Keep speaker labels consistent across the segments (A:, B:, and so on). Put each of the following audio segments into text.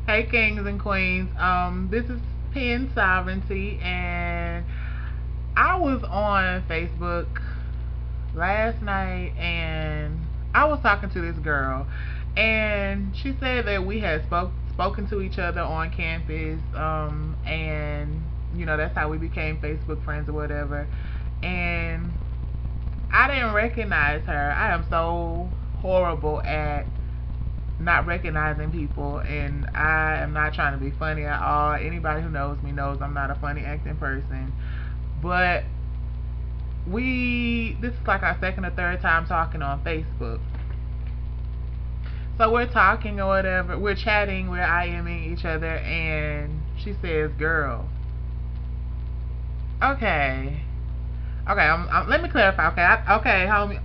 A: Hey, kings and queens. This is Pen Sovereignty, and I was on Facebook last night, and I was talking to this girl, and she said that we had spoken to each other on campus, and that's how we became Facebook friends or whatever. And I didn't recognize her. I am so horrible at not recognizing people, and I am not trying to be funny at all. Anybody who knows me knows I'm not a funny acting person. But this is like our second or third time talking on Facebook. So we're talking or whatever, we're chatting, we're IMing each other, and she says, "Girl." Okay. Okay, let me clarify. Okay, okay, homie,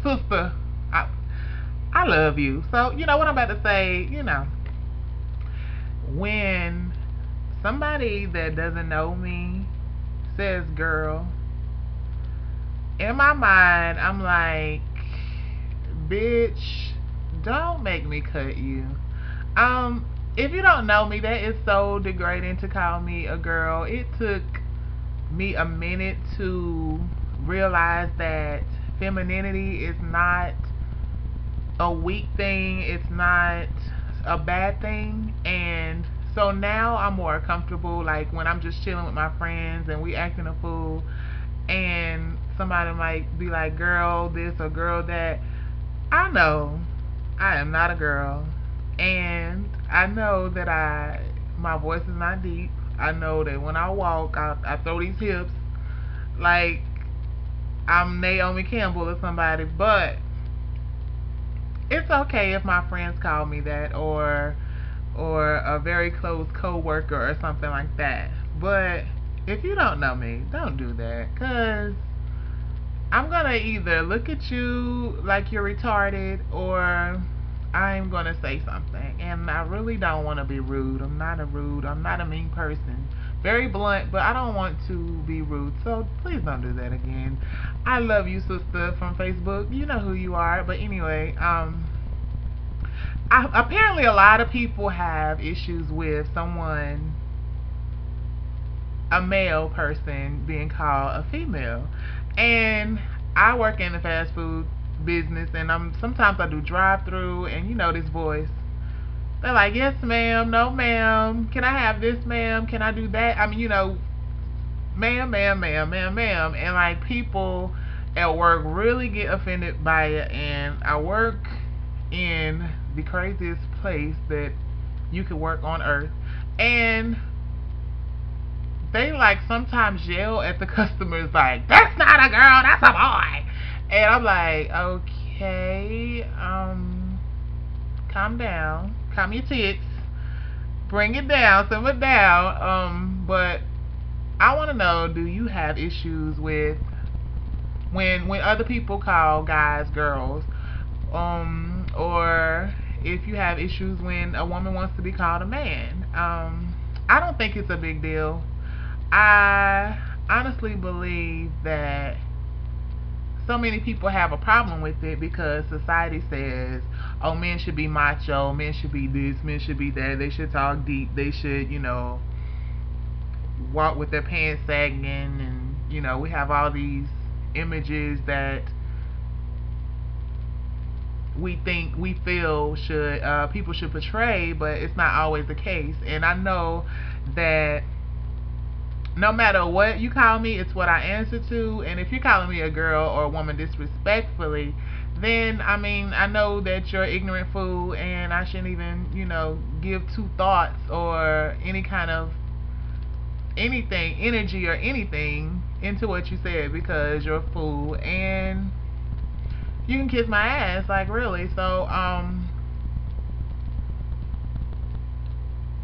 A: sister, I, I love you. So, what I'm about to say, when somebody that doesn't know me says "girl," in my mind, I'm like, bitch, don't make me cut you. If you don't know me, that is so degrading to call me a girl. It took me a minute to realize that femininity is not a weak thing, it's not a bad thing. And so now I'm more comfortable, like when I'm just chilling with my friends and we acting a fool, and somebody might be like, "Girl this" or "girl that." I know I am not a girl, and I know that my voice is not deep. I know that when I walk, I throw these hips like I'm Naomi Campbell or somebody. But it's okay if my friends call me that, or a very close coworker or something like that. But if you don't know me, don't do that, cause I'm gonna either look at you like you're retarded, or I'm gonna say something. And I really don't want to be rude. I'm not a mean person. Very blunt, but I don't want to be rude. So please don't do that again. I love you, sister from Facebook. You know who you are. But anyway, apparently a lot of people have issues with a male person being called a female. And I work in the fast food business, and sometimes I do drive through, and this voice. They're like, "Yes, ma'am, no, ma'am, can I have this, ma'am, can I do that?" I mean, ma'am, ma'am, ma'am, ma'am, ma'am. And like, people at work really get offended by it. And I work in the craziest place that you could work on earth. And they like sometimes yell at the customers like, "That's not a girl, that's a boy." And I'm like, okay, calm down, calm your tits, bring it down, simmer down. But I want to know, do you have issues with when other people call guys girls, or if you have issues when a woman wants to be called a man? I don't think it's a big deal. I honestly believe that so many people have a problem with it because society says, "Oh, men should be macho, men should be this, men should be that, they should talk deep, they should, walk with their pants sagging," and we have all these images that we feel should people should portray, but it's not always the case. And I know that no matter what you call me, it's what I answer to. And if you're calling me a girl or a woman disrespectfully, then I know that you're an ignorant fool, and I shouldn't even, give two thoughts or any kind of anything, energy or anything into what you said, because you're a fool and you can kiss my ass, like, really. So,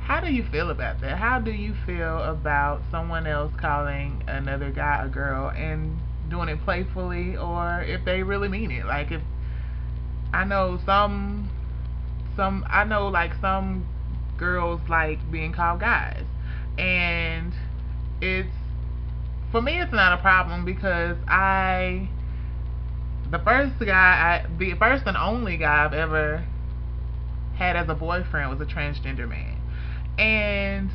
A: how do you feel about that? How do you feel about someone else calling another guy a girl and doing it playfully, or if they really mean it? Like, if I know some girls like being called guys, and it's for me it's not a problem, because the first and only guy I've ever had as a boyfriend was a transgender man. And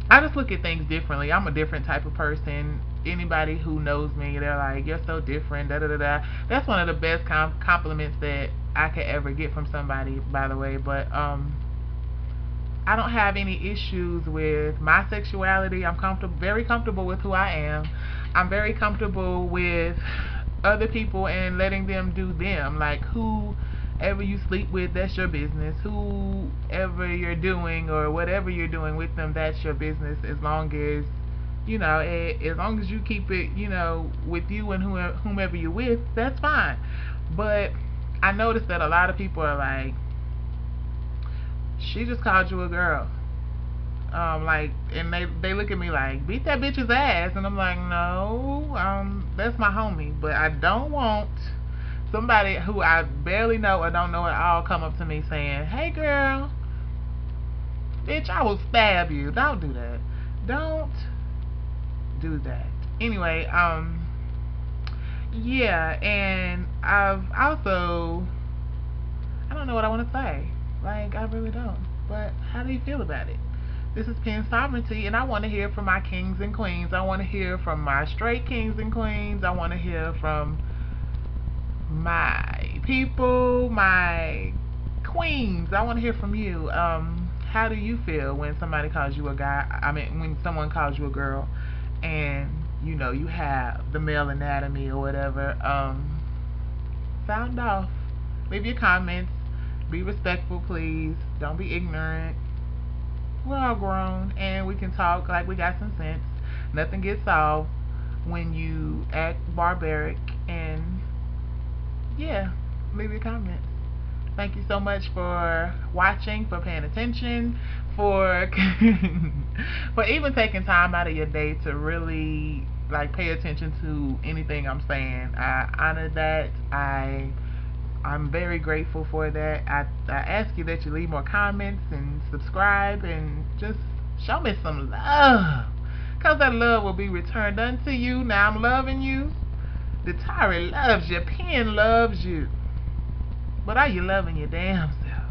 A: I just look at things differently. I'm a different type of person. Anybody who knows me, they're like, you're so different, da da da da. That's one of the best compliments that I could ever get from somebody, by the way. But I don't have any issues with my sexuality. I'm very comfortable with who I am. I'm very comfortable with other people and letting them do them. Like, whoever you sleep with, that's your business. Whoever you're doing or whatever you're doing with them, that's your business. As long as as long as you keep it, with you and whomever you're with, that's fine. But I noticed that a lot of people are like, she just called you a girl. Like, and they look at me like, beat that bitch's ass, and I'm like, no, that's my homie. But I don't want somebody who I barely know or don't know at all come up to me saying, hey girl, bitch, I will stab you. Don't do that. Don't do that. Anyway, yeah, and I've also, I don't know what I want to say. Like, I really don't. But how do you feel about it? This is Pen Sovereignty, and I want to hear from my kings and queens. I want to hear from my straight kings and queens. I want to hear from my people, my queens. I want to hear from you. How do you feel when somebody calls you a guy? I mean, when someone calls you a girl, and you have the male anatomy or whatever. Sound off. Leave your comments. Be respectful, please. Don't be ignorant. We're all grown, and we can talk like we got some sense. Nothing gets solved when you act barbaric. And yeah, leave your comments. Thank you so much for watching, for paying attention, for for even taking time out of your day to really pay attention to anything I'm saying. I honor that. I'm very grateful for that. I ask you that you leave more comments and subscribe and just show me some love, because that love will be returned unto you. Now I'm loving you. The Tyree loves you. Pen loves you. But are you loving your damn self?